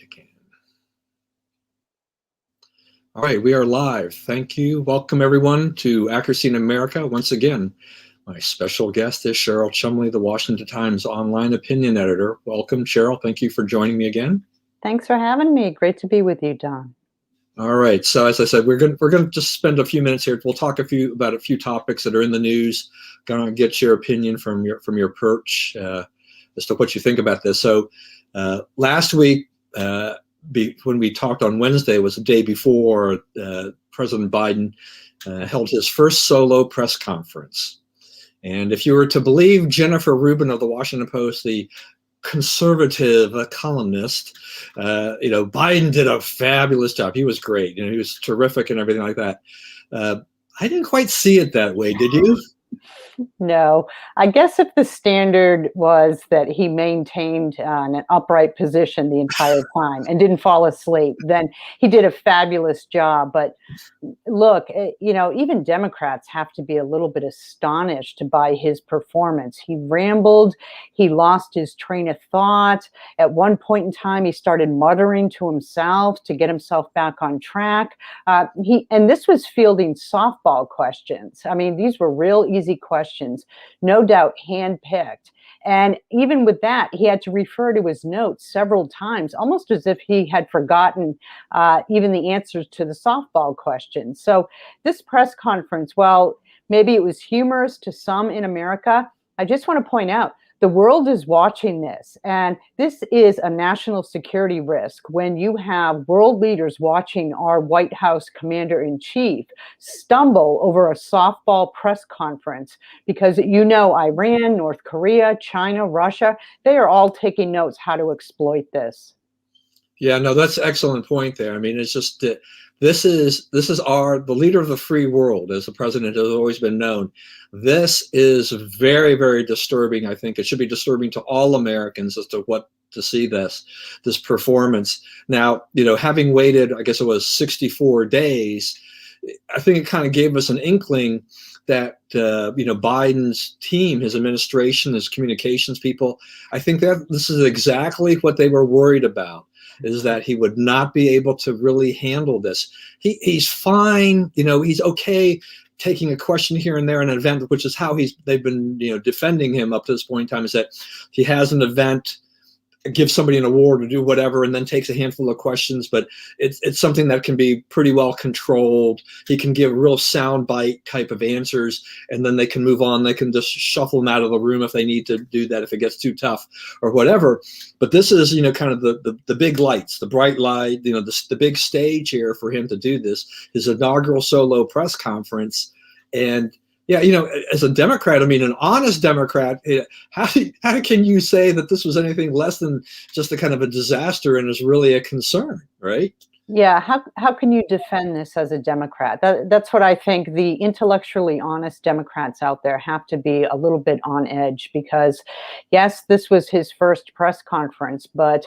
again. All right, we are live. Thank you. Welcome everyone to Accuracy in America. Once again, my special guest is Cheryl Chumley, the Washington Times online opinion editor. Welcome, Cheryl. Thank you for joining me again. Thanks for having me. Great to be with you, Don. All right. So as I said, we're going to just spend a few minutes here. We'll talk about a few topics that are in the news. Going to get your opinion from your perch as to what you think about this. So last week, when we talked on Wednesday, was the day before President Biden held his first solo press conference. And if you were to believe Jennifer Rubin of the Washington Post, the conservative columnist, Biden did a fabulous job. He was great. He was terrific and everything like that. I didn't quite see it that way. Did you? No, I guess if the standard was that he maintained an upright position the entire time and didn't fall asleep, then he did a fabulous job. But look, even Democrats have to be a little bit astonished by his performance. He rambled, he lost his train of thought. At one point in time, he started muttering to himself to get himself back on track. And this was fielding softball questions. I mean, these were real easy questions, no doubt handpicked. And even with that, he had to refer to his notes several times, almost as if he had forgotten even the answers to the softball questions. So this press conference, well, maybe it was humorous to some in America. I just want to point out, the world is watching this, and this is a national security risk when you have world leaders watching our White House commander-in-chief stumble over a softball press conference because Iran, North Korea, China, Russia, they are all taking notes how to exploit this. Yeah, no, that's an excellent point there. I mean, it's just that this is the leader of the free world, as the president has always been known. This is very, very disturbing. I think it should be disturbing to all Americans as to see this performance. Now, having waited, I guess it was 64 days, I think it kind of gave us an inkling that Biden's team, his administration, his communications people, I think that this is exactly what they were worried about, is that he would not be able to really handle this. He's fine, he's okay taking a question here and there in an event, which is how they've been defending him up to this point in time, is that he has an event, gives somebody an award or do whatever, and then takes a handful of questions, but it's something that can be pretty well controlled. He can give real soundbite type of answers, and then they can move on. They can just shuffle them out of the room if they need to do that, if it gets too tough or whatever. But this is, kind of the big lights, the bright light, the big stage here for him to do this, his inaugural solo press conference. And yeah, as a Democrat, I mean, an honest Democrat, how can you say that this was anything less than just a kind of a disaster and is really a concern, right? Yeah, how can you defend this as a Democrat? That's what I think the intellectually honest Democrats out there have to be a little bit on edge, because yes, this was his first press conference, but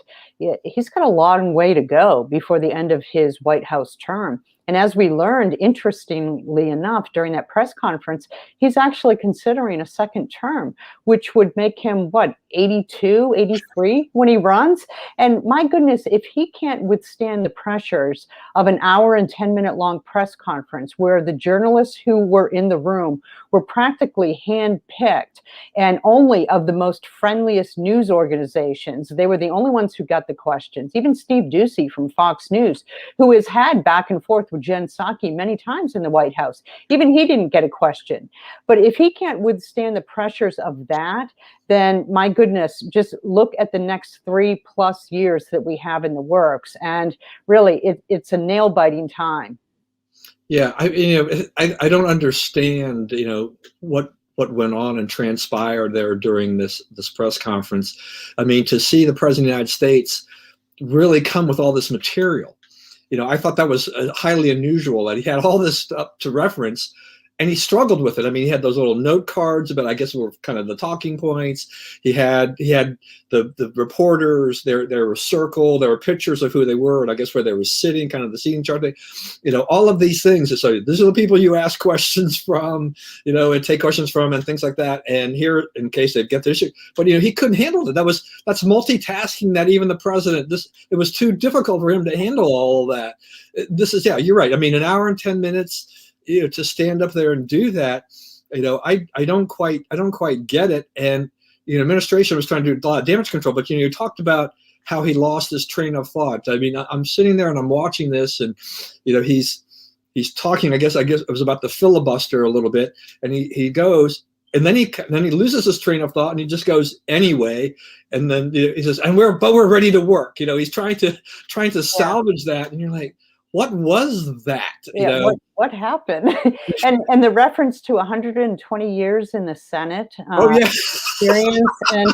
he's got a long way to go before the end of his White House term. And as we learned, interestingly enough, during that press conference, he's actually considering a second term, which would make him, 82, 83 when he runs? And my goodness, if he can't withstand the pressures of an hour and 10-minute long press conference where the journalists who were in the room were practically handpicked and only of the most friendliest news organizations, they were the only ones who got the questions. Even Steve Doocy from Fox News, who has had back and forth with Jen Psaki many times in the White House, even he didn't get a question. But if he can't withstand the pressures of that, then my goodness, just look at the next 3+ years that we have in the works. And really, it's a nail-biting time. Yeah, I don't understand, what went on and transpired there during this press conference. I mean, to see the President of the United States really come with all this material, I thought that was highly unusual, that he had all this stuff to reference, and he struggled with it. I mean, he had those little note cards, but I guess were kind of the talking points. He had the reporters. There were circle. There were pictures of who they were, and I guess where they were sitting, kind of the seating chart. All of these things. So these are the people you ask questions from, and take questions from, and things like that. And here, in case they get the issue, but he couldn't handle it. That's multitasking that even the president. It was too difficult for him to handle all of that. You're right. I mean, an hour and 10 minutes. To stand up there and do that, I don't quite get it. And administration was trying to do a lot of damage control, but you talked about how he lost his train of thought. I mean, I'm sitting there and I'm watching this, and he's talking. I guess it was about the filibuster a little bit, and he goes, and then he loses his train of thought, and he just goes anyway, and then he says, "And we're ready to work." He's trying to salvage that, and you're like, what was that? What happened? and the reference to 120 years in the Senate experience, and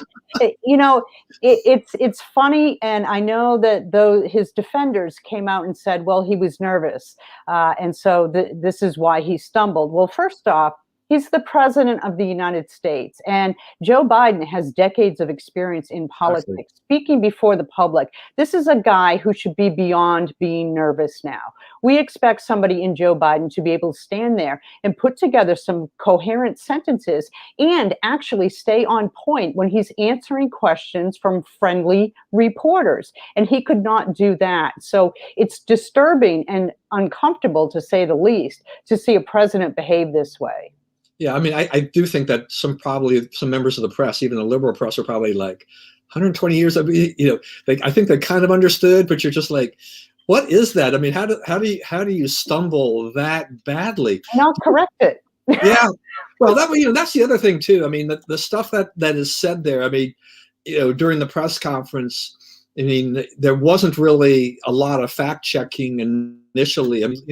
it's funny. And I know that though his defenders came out and said, well, he was nervous, and so this is why he stumbled. Well, first off, he's the president of the United States, and Joe Biden has decades of experience in politics, speaking before the public. This is a guy who should be beyond being nervous now. We expect somebody in Joe Biden to be able to stand there and put together some coherent sentences and actually stay on point when he's answering questions from friendly reporters. And he could not do that. So it's disturbing and uncomfortable, to say the least, to see a president behave this way. Yeah, I mean, I do think that some members of the press, even the liberal press, are probably like 120 years. I think they kind of understood, but you're just like, what is that? I mean, how do you stumble that badly? And I'll correct it. Yeah, well, that's the other thing too. I mean, the stuff that is said there. I mean, during the press conference, I mean, there wasn't really a lot of fact checking initially. I mean,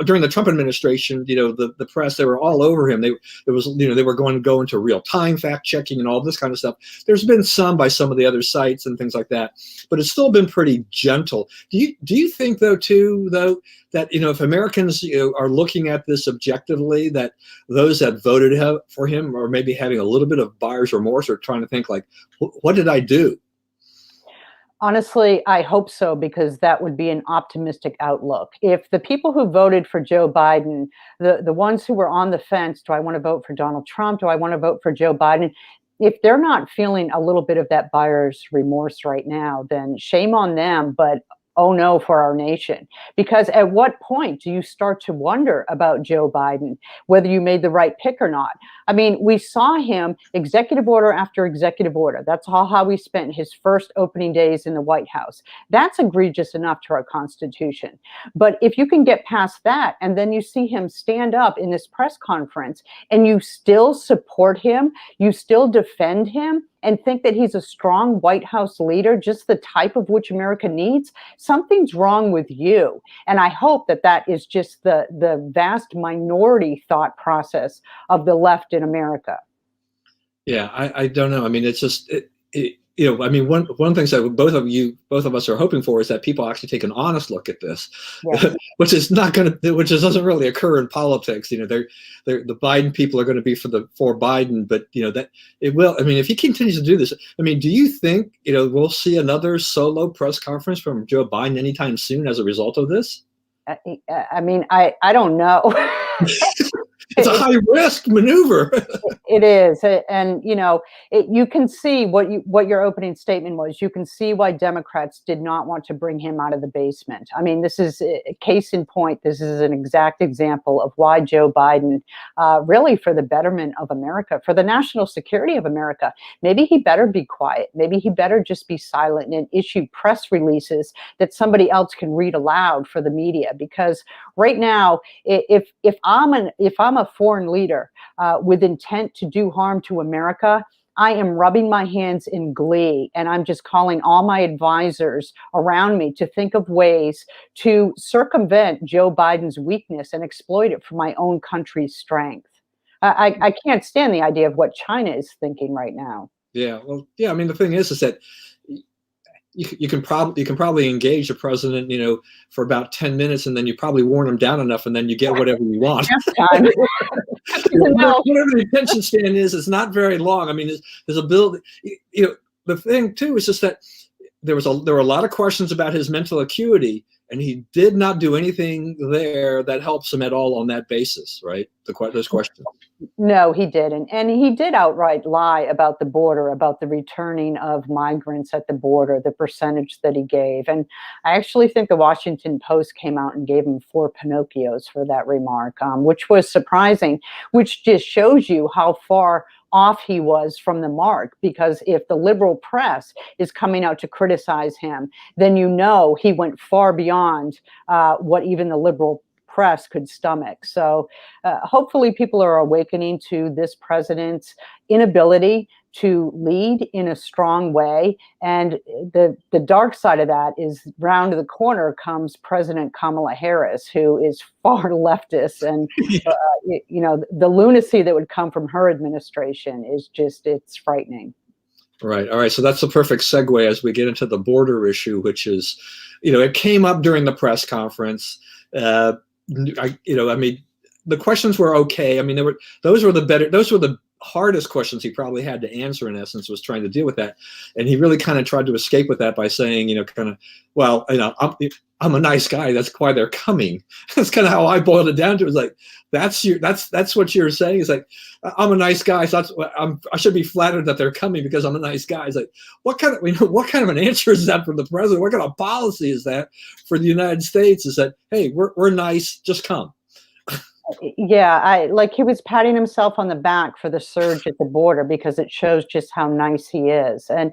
during the Trump administration, the press, they were all over him. They were going to go into real time fact checking and all this kind of stuff. There's been some by some of the other sites and things like that, but it's still been pretty gentle. Do you think that if Americans are looking at this objectively, that those that voted for him are maybe having a little bit of buyer's remorse, or trying to think like, what did I do? Honestly, I hope so, because that would be an optimistic outlook. If the people who voted for Joe Biden, the ones who were on the fence, do I want to vote for Donald Trump? Do I want to vote for Joe Biden? If they're not feeling a little bit of that buyer's remorse right now, then shame on them. But oh no, for our nation. Because at what point do you start to wonder about Joe Biden, whether you made the right pick or not? I mean, we saw him executive order after executive order. That's how he spent his first opening days in the White House. That's egregious enough to our Constitution. But if you can get past that, and then you see him stand up in this press conference, and you still support him, you still defend him, and think that he's a strong White House leader, just the type of which America needs, something's wrong with you. And I hope that is just the vast minority thought process of the left in America. Yeah, I don't know. I mean, it's just, I mean, one thing that both of us are hoping for is that people actually take an honest look at this, yes. which doesn't really occur in politics. The Biden people are going to be for Biden, but that it will. I mean, if he continues to do this, I mean, do you think we'll see another solo press conference from Joe Biden anytime soon as a result of this? I mean, I don't know. It's a high risk maneuver. It is. And, you can see what your opening statement was. You can see why Democrats did not want to bring him out of the basement. I mean, this is a case in point. This is an exact example of why Joe Biden, really for the betterment of America, for the national security of America, maybe he better be quiet. Maybe he better just be silent and issue press releases that somebody else can read aloud for the media. Because right now, if I'm a foreign leader with intent to do harm to America, I am rubbing my hands in glee, and I'm just calling all my advisors around me to think of ways to circumvent Joe Biden's weakness and exploit it for my own country's strength. I can't stand the idea of what China is thinking right now. Yeah, well, yeah. I mean, the thing is that you can probably engage the president, for about 10 minutes, and then you probably worn him down enough, and then you get whatever you want. Time. Whatever the attention span is, it's not very long. I mean, his ability, the thing too is just that there were a lot of questions about his mental acuity, and he did not do anything there that helps him at all on that basis, right? Those questions. No, he didn't. And he did outright lie about the border, about the returning of migrants at the border, the percentage that he gave. And I actually think the Washington Post came out and gave him 4 Pinocchios for that remark, which was surprising, which just shows you how far off he was from the mark. Because if the liberal press is coming out to criticize him, then he went far beyond what even the liberal press could stomach. So hopefully people are awakening to this president's inability to lead in a strong way. And the dark side of that is round the corner comes President Kamala Harris, who is far leftist. And, the lunacy that would come from her administration is it's frightening. Right. All right. So that's the perfect segue as we get into the border issue, which is, it came up during the press conference. I mean, the questions were okay. I mean, those were the hardest questions he probably had to answer, in essence, was trying to deal with that. And he really kind of tried to escape with that by saying, well, I'm a nice guy. That's why they're coming. That's kind of how I boiled it down to. It's like, that's what you're saying. It's like, I'm a nice guy. So I should be flattered that they're coming because I'm a nice guy. It's like, what kind of an answer is that from the president? What kind of policy is that for the United States? Is that, hey, we're nice, just come. Yeah, he was patting himself on the back for the surge at the border because it shows just how nice he is. And,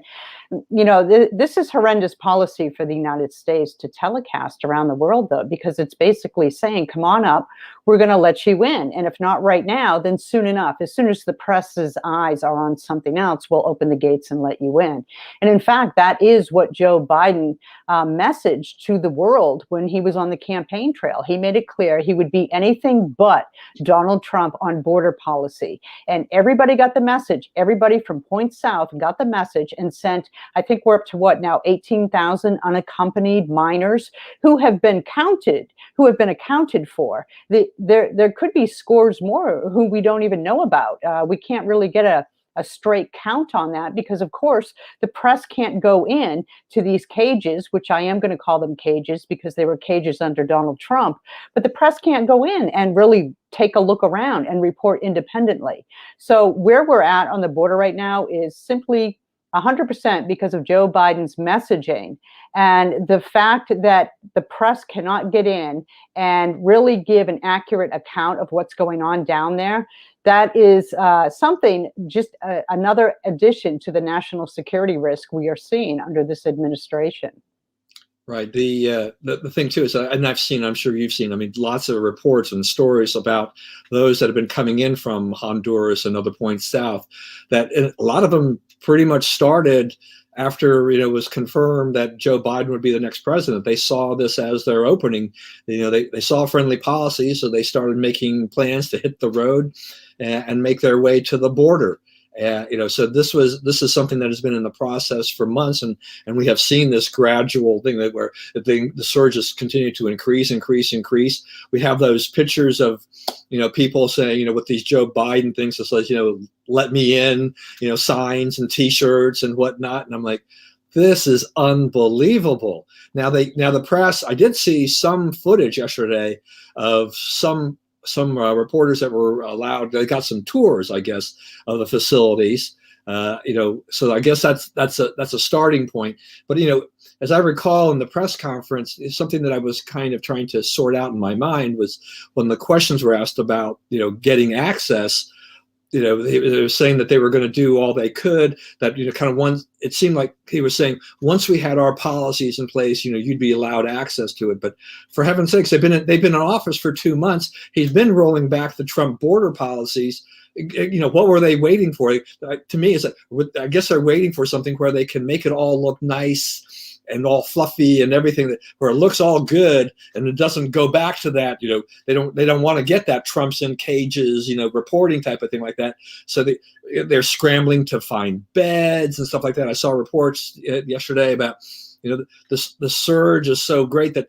this is horrendous policy for the United States to telecast around the world, though, because it's basically saying, come on up, we're going to let you in. And if not right now, then soon enough, as soon as the press's eyes are on something else, we'll open the gates and let you in. And in fact, that is what Joe Biden messaged to the world when he was on the campaign trail. He made it clear he would be anything but Donald Trump on border policy. And everybody got the message. Everybody from Point South got the message and sent, I think we're up to what now, 18,000 unaccompanied minors who have been accounted for. There could be scores more who we don't even know about. We can't really get a straight count on that because, of course, the press can't go in to these cages, which I am going to call them cages because they were cages under Donald Trump, but the press can't go in and really take a look around and report independently. So where we're at on the border right now is simply 100% because of Joe Biden's messaging and the fact that the press cannot get in and really give an accurate account of what's going on down there. That is another addition to the national security risk we are seeing under this administration. Right. The thing too is, and I'm sure you've seen, I mean, lots of reports and stories about those that have been coming in from Honduras and other points south, that a lot of them pretty much started after, it was confirmed that Joe Biden would be the next president. They saw this as their opening. They saw friendly policy, so they started making plans to hit the road and make their way to the border. So this is something that has been in the process for months, and we have seen this gradual thing where the surges continue to increase. We have those pictures of, people saying, with these Joe Biden things that says, let me in, signs and T-shirts and whatnot, and I'm like, this is unbelievable. Now the press, I did see some footage yesterday of some reporters that were allowed. They got some tours, I guess, of the facilities. So I guess that's a starting point. But as I recall in the press conference, something that I was kind of trying to sort out in my mind was when the questions were asked about getting access. They were saying that they were going to do all they could. That it seemed like he was saying once we had our policies in place, you'd be allowed access to it. But for heaven's sakes, they've been in office for 2 months. He's been rolling back the Trump border policies. What were they waiting for? To me, it's like, I guess they're waiting for something where they can make it all look nice and all fluffy and everything, where it looks all good and it doesn't go back to that. They don't want to get that Trump's in cages, reporting type of thing like that. So they're scrambling to find beds and stuff like that. I saw reports yesterday about The surge is so great that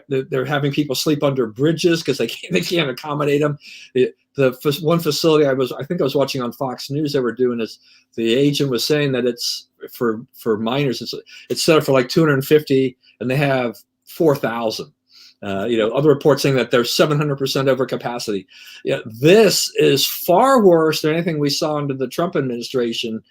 they're having people sleep under bridges because they can't accommodate them. The one facility I think I was watching on Fox News, they were doing this. The agent was saying that it's for minors. It's set up for like 250, and they have 4,000. Other reports saying that they're 700% over capacity. Yeah, this is far worse than anything we saw under the Trump administration.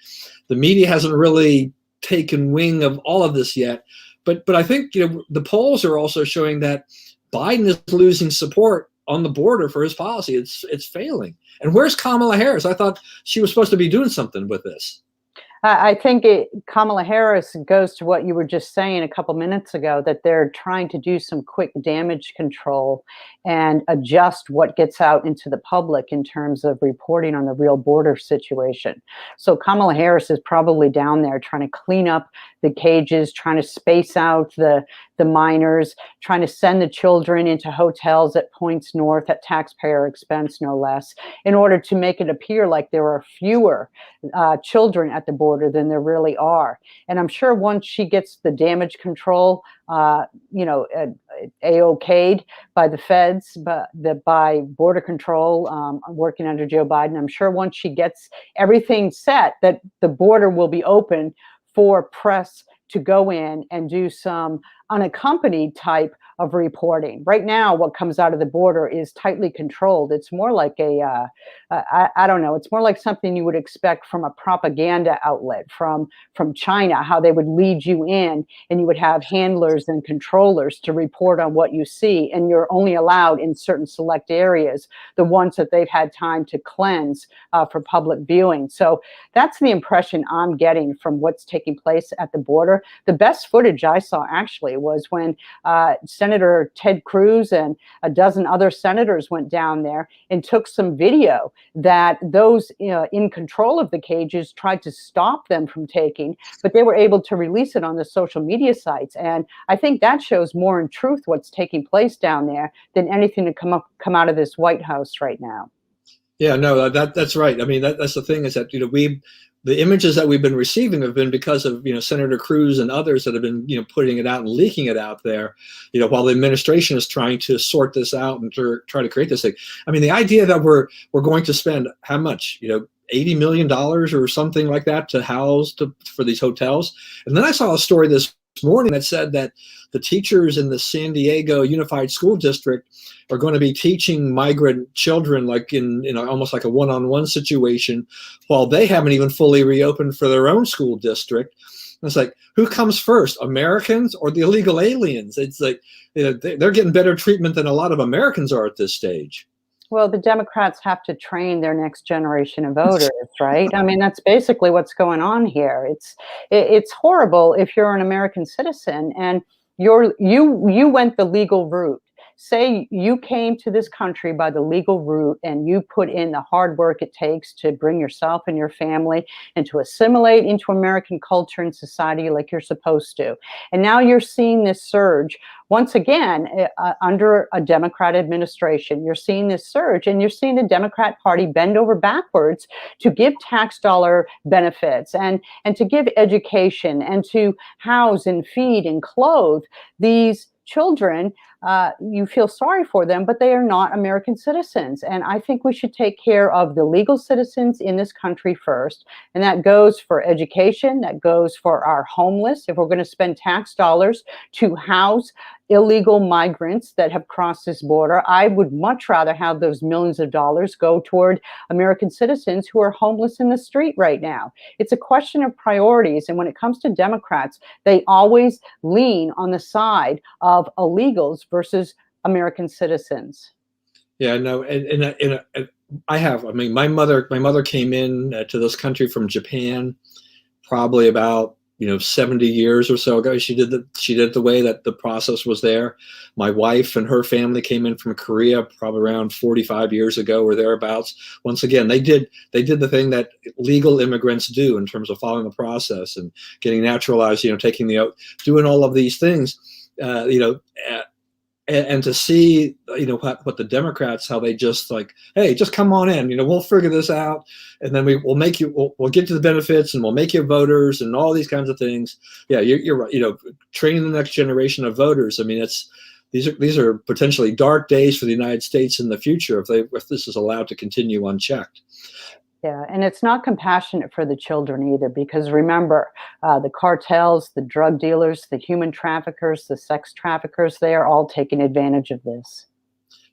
The media hasn't really taken wing of all of this yet, but I think the polls are also showing that Biden is losing support on the border for his policy. It's failing. And where's Kamala Harris? I thought she was supposed to be doing something with this. I think Kamala Harris goes to what you were just saying a couple minutes ago, that they're trying to do some quick damage control and adjust what gets out into the public in terms of reporting on the real border situation. So Kamala Harris is probably down there trying to clean up the cages, trying to space out the minors, trying to send the children into hotels at points north at taxpayer expense, no less, in order to make it appear like there are fewer children at the border than there really are. And I'm sure once she gets the damage control, A-okayed by the feds, by Border Control working under Joe Biden, I'm sure once she gets everything set, that the border will be open for press to go in and do some unaccompanied type of reporting. Right now, what comes out of the border is tightly controlled. It's more like I don't know, it's more like something you would expect from a propaganda outlet from China, how they would lead you in and you would have handlers and controllers to report on what you see. And you're only allowed in certain select areas, the ones that they've had time to cleanse for public viewing. So that's the impression I'm getting from what's taking place at the border. The best footage I saw actually was when Senator Ted Cruz and a dozen other senators went down there and took some video that those in control of the cages tried to stop them from taking, but they were able to release it on the social media sites. And I think that shows more in truth what's taking place down there than anything to come out of this White House right now. Yeah, no, that's right. I mean, that's the thing is that the images that we've been receiving have been because of Senator Cruz and others that have been putting it out and leaking it out there, while the administration is trying to sort this out and try to create this thing. I mean, the idea that we're going to spend how much, $80 million or something like that to house for these hotels. And then I saw a story this morning that said that the teachers in the San Diego Unified School District are going to be teaching migrant children like in almost like a one-on-one situation, while they haven't even fully reopened for their own school district. And it's like, who comes first, Americans or the illegal aliens? It's like they're getting better treatment than a lot of Americans are at this stage. Well, the Democrats have to train their next generation of voters, right? I mean, that's basically what's going on here. It's horrible if you're an American citizen and you went the legal route. Say you came to this country by the legal route and you put in the hard work it takes to bring yourself and your family and to assimilate into American culture and society like you're supposed to. And now you're seeing this surge once again under a Democrat administration. You're seeing this surge and you're seeing the Democrat Party bend over backwards to give tax dollar benefits and to give education and to house and feed and clothe these children. You feel sorry for them, but they are not American citizens. And I think we should take care of the legal citizens in this country first. And that goes for education, that goes for our homeless. If we're going to spend tax dollars to house illegal migrants that have crossed this border, I would much rather have those millions of dollars go toward American citizens who are homeless in the street right now. It's a question of priorities. And when it comes to Democrats, they always lean on the side of illegals versus American citizens. Yeah, no, and I mean, my mother came in to this country from Japan probably about 70 years or so ago. She did the way that the process was there. My wife and her family came in from Korea probably around 45 years ago or thereabouts. Once again, they did the thing that legal immigrants do in terms of following the process and getting naturalized, taking the oath, doing all of these things. and to see, what the Democrats, how they just like, hey, just come on in, we'll figure this out, and then we'll make you, we'll get to the benefits, and we'll make you voters, and all these kinds of things. Yeah, you're right. Training the next generation of voters. I mean, these are potentially dark days for the United States in the future if this is allowed to continue unchecked. Yeah, and it's not compassionate for the children either, because remember, the cartels, the drug dealers, the human traffickers, the sex traffickers, they are all taking advantage of this.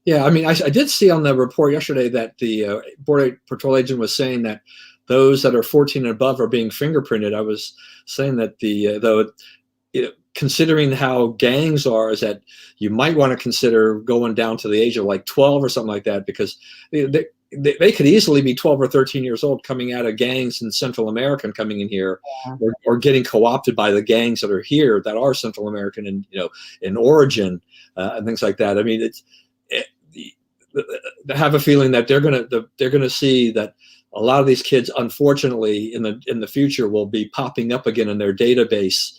Yeah, I mean, I did see on the report yesterday that the Border Patrol agent was saying that those that are 14 and above are being fingerprinted. I was saying that considering how gangs are, is that you might want to consider going down to the age of like 12 or something like that, because they could easily be 12 or 13 years old coming out of gangs in Central America and coming in here, or getting co-opted by the gangs that are here that are Central American and in origin, and things like that. I mean, I have a feeling that they're gonna see that a lot of these kids, unfortunately, in the future, will be popping up again in their database,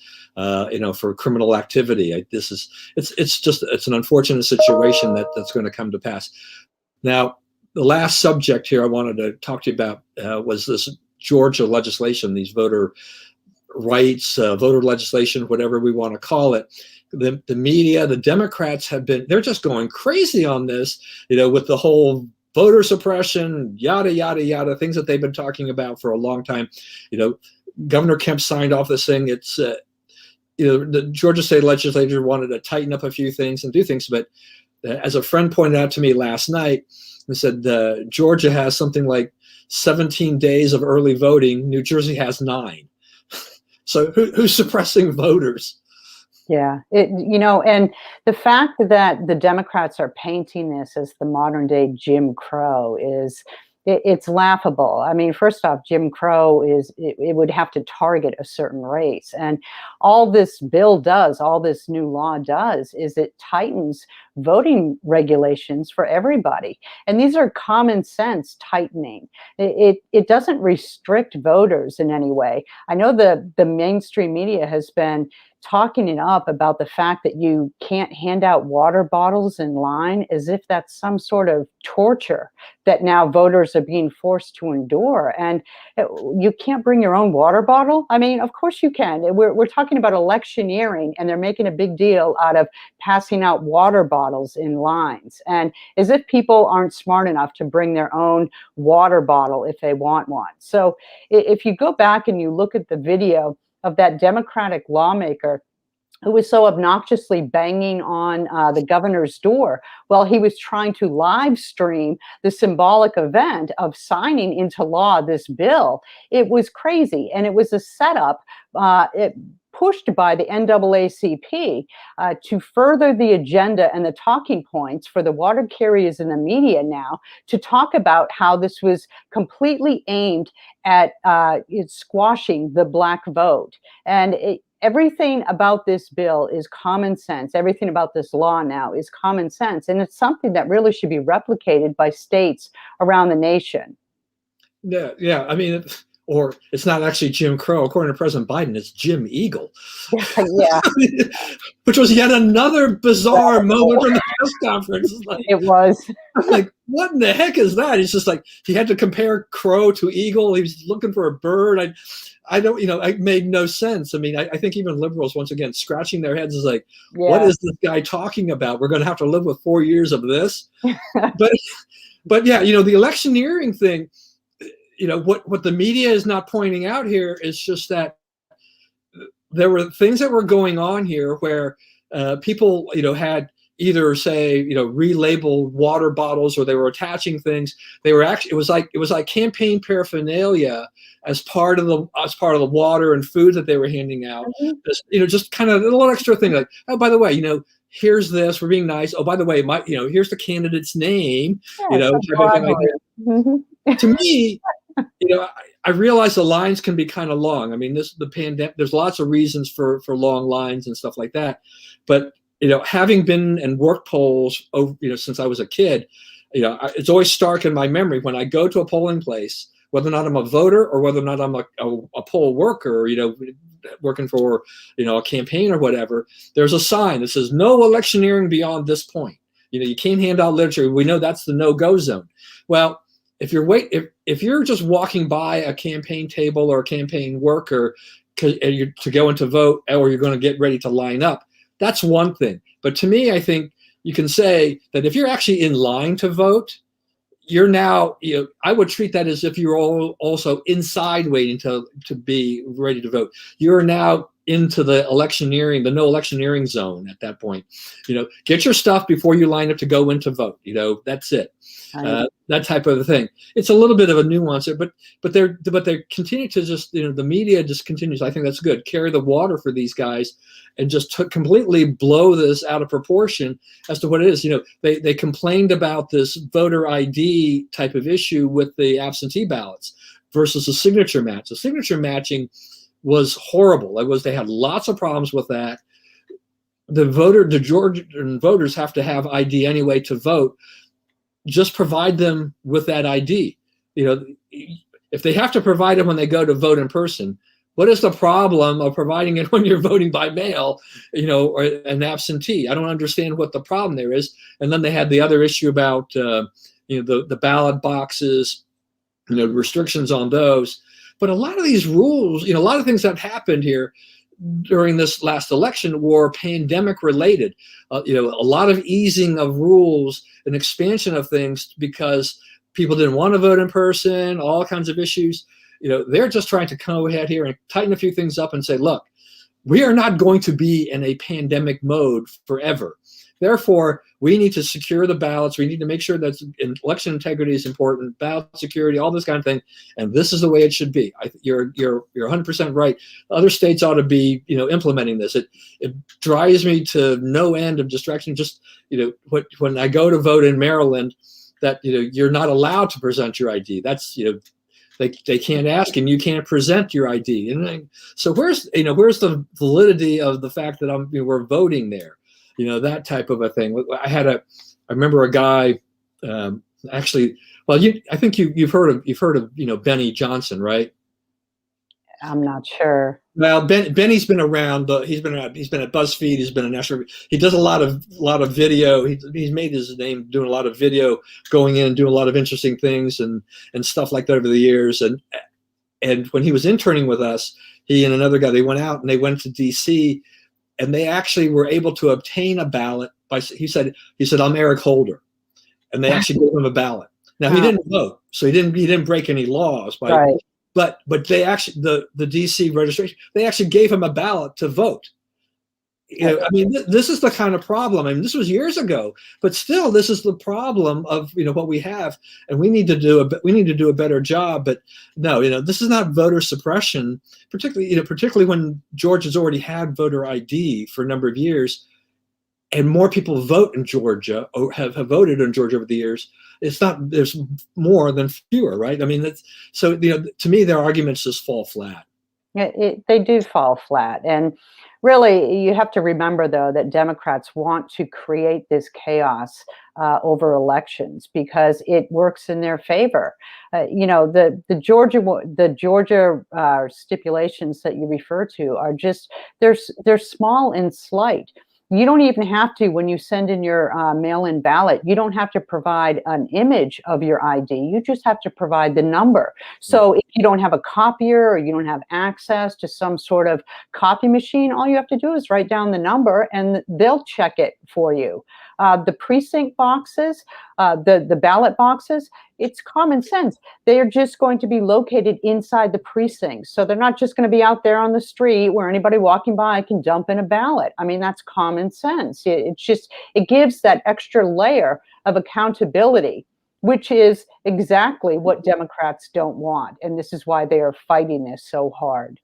for criminal activity. It's an unfortunate situation that's going to come to pass. Now, the last subject here I wanted to talk to you about was this Georgia legislation, these voter rights, voter legislation, whatever we want to call it. The media, the Democrats they're just going crazy on this, with the whole voter suppression, yada, yada, yada, things that they've been talking about for a long time. Governor Kemp signed off this thing. It's, the Georgia state legislature wanted to tighten up a few things and do things, but as a friend pointed out to me last night, he said Georgia has something like 17 days of early voting. New Jersey has 9. So who's suppressing voters? Yeah, and the fact that the Democrats are painting this as the modern day Jim Crow it's laughable. I mean, first off, Jim Crow it would have to target a certain race. And all this bill does, all this new law does, is it tightens voting regulations for everybody. And these are common sense tightening. It doesn't restrict voters in any way. I know the mainstream media has been talking it up about the fact that you can't hand out water bottles in line, as if that's some sort of torture that now voters are being forced to endure. And you can't bring your own water bottle? I mean, of course you can. We're talking about electioneering, and they're making a big deal out of passing out water bottles in lines. And as if people aren't smart enough to bring their own water bottle if they want one. So if you go back and you look at the video of that Democratic lawmaker who was so obnoxiously banging on the governor's door while he was trying to live stream the symbolic event of signing into law this bill. It was crazy, and it was a setup pushed by the NAACP to further the agenda and the talking points for the water carriers in the media now, to talk about how this was completely aimed at squashing the Black vote. And everything about this bill is common sense. Everything about this law now is common sense. And it's something that really should be replicated by states around the nation. Yeah. I mean, or it's not actually Jim Crow. According to President Biden, it's Jim Eagle. Yeah. Which was yet another bizarre moment from the press conference. It was. Like, what in the heck is that? He's just like, he had to compare crow to eagle. He was looking for a bird. I don't, it made no sense. I mean, I think even liberals, once again, scratching their heads, is like, what is this guy talking about? We're going to have to live with 4 years of this. but yeah, the electioneering thing, what the media is not pointing out here is just that there were things that were going on here where people, had either say, relabeled water bottles, or they were attaching things. They were actually, it was like campaign paraphernalia as part of the water and food that they were handing out. Mm-hmm. Just kind of a little extra thing, like, oh, by the way, here's this, we're being nice. Oh, by the way, here's the candidate's name. Yeah, mm-hmm. To me, I realize the lines can be kind of long. I mean, the pandemic, there's lots of reasons for long lines and stuff like that. But, having been and worked polls, since I was a kid, it's always stark in my memory when I go to a polling place whether or not I'm a voter or whether or not I'm a poll worker, working for, a campaign or whatever, there's a sign that says no electioneering beyond this point. You can't hand out literature. We know that's the no-go zone. Well, if you're just walking by a campaign table or a campaign worker to go in to vote, or you're going to get ready to line up, that's one thing. But to me, I think you can say that if you're actually in line to vote, you're now, I would treat that as if you're also inside waiting to be ready to vote. You're now into the no electioneering zone at that point. Get your stuff before you line up to go in to vote. That's it. That type of a thing. It's a little bit of a nuance, but they continue to just, the media just continues. I think that's good. Carry the water for these guys and just completely blow this out of proportion as to what it is. They complained about this voter ID type of issue with the absentee ballots versus the signature match. The signature matching was horrible. They had lots of problems with that. The Georgian voters have to have ID anyway to vote. Just provide them with that ID. If they have to provide it when they go to vote in person, what is the problem of providing it when you're voting by mail, or an absentee? I don't understand what the problem there is. And then they had the other issue about, the ballot boxes, restrictions on those. But a lot of these rules, a lot of things that happened here during this last election were pandemic related. A lot of easing of rules and expansion of things because people didn't want to vote in person, all kinds of issues. They're just trying to come ahead here and tighten a few things up and say, look, we are not going to be in a pandemic mode forever. Therefore, we need to secure the ballots. We need to make sure that election integrity is important, ballot security, all this kind of thing. And this is the way it should be. You're 100% right. Other states ought to be, implementing this. It drives me to no end of distraction. Just, when I go to vote in Maryland, that, you're not allowed to present your ID. That's, they can't ask and you can't present your ID. And so where's the validity of the fact that we're voting there? That type of a thing. I remember a guy, actually, well, I think you've heard of, Benny Johnson, right? I'm not sure. Well, Benny's been around. He's been at BuzzFeed. He's been a national. He does a lot of video. He's made his name doing a lot of video, going in and doing a lot of interesting things and stuff like that over the years. And when he was interning with us, he and another guy, they went out and they went to DC, and they actually were able to obtain a ballot by. He said I'm Eric Holder, and they actually gave him a ballot. Now he didn't vote, so he didn't break any laws by. Right. But they actually the DC registration, they actually gave him a ballot to vote. This is the kind of problem. This was years ago, but still, this is the problem of what we have, and we need to do a better job. But no, this is not voter suppression, particularly when Georgia's already had voter ID for a number of years, and more people vote in Georgia or have voted in Georgia over the years. There's more than fewer, right? To me, their arguments just fall flat. They do fall flat. And really, you have to remember, though, that Democrats want to create this chaos over elections because it works in their favor. The Georgia stipulations that you refer to are just, they're small and slight. You don't even have to, when you send in your mail-in ballot, you don't have to provide an image of your ID. You just have to provide the number. So if you don't have a copier or you don't have access to some sort of copy machine, all you have to do is write down the number and they'll check it for you. The precinct boxes, the ballot boxes, it's common sense. They are just going to be located inside the precincts. So they're not just going to be out there on the street where anybody walking by can dump in a ballot. That's common sense. It gives that extra layer of accountability, which is exactly what Democrats don't want. And this is why they are fighting this so hard.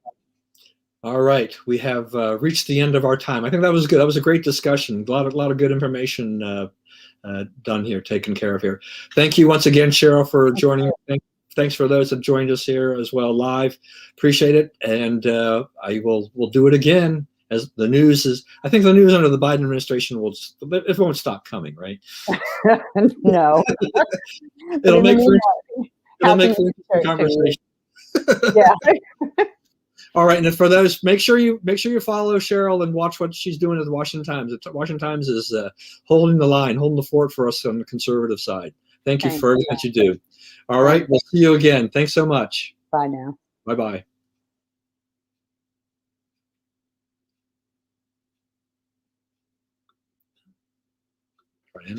All right, we have reached the end of our time. I think that was good. That was a great discussion. A lot of good information done here, taken care of here. Thank you once again, Cheryl, for joining. Thanks for those that joined us here as well live. Appreciate it, and we'll do it again as the news is. I think the news under the Biden administration it won't stop coming, right? No, It'll make for It'll make Happy for interesting Easter to you. conversation. Yeah. All right, and for those, make sure you follow Cheryl and watch what she's doing at the Washington Times. The Washington Times is holding the line, holding the fort for us on the conservative side. Thank you Thanks. for everything that you do. All right, we'll see you again. Thanks so much. Bye now. Bye bye.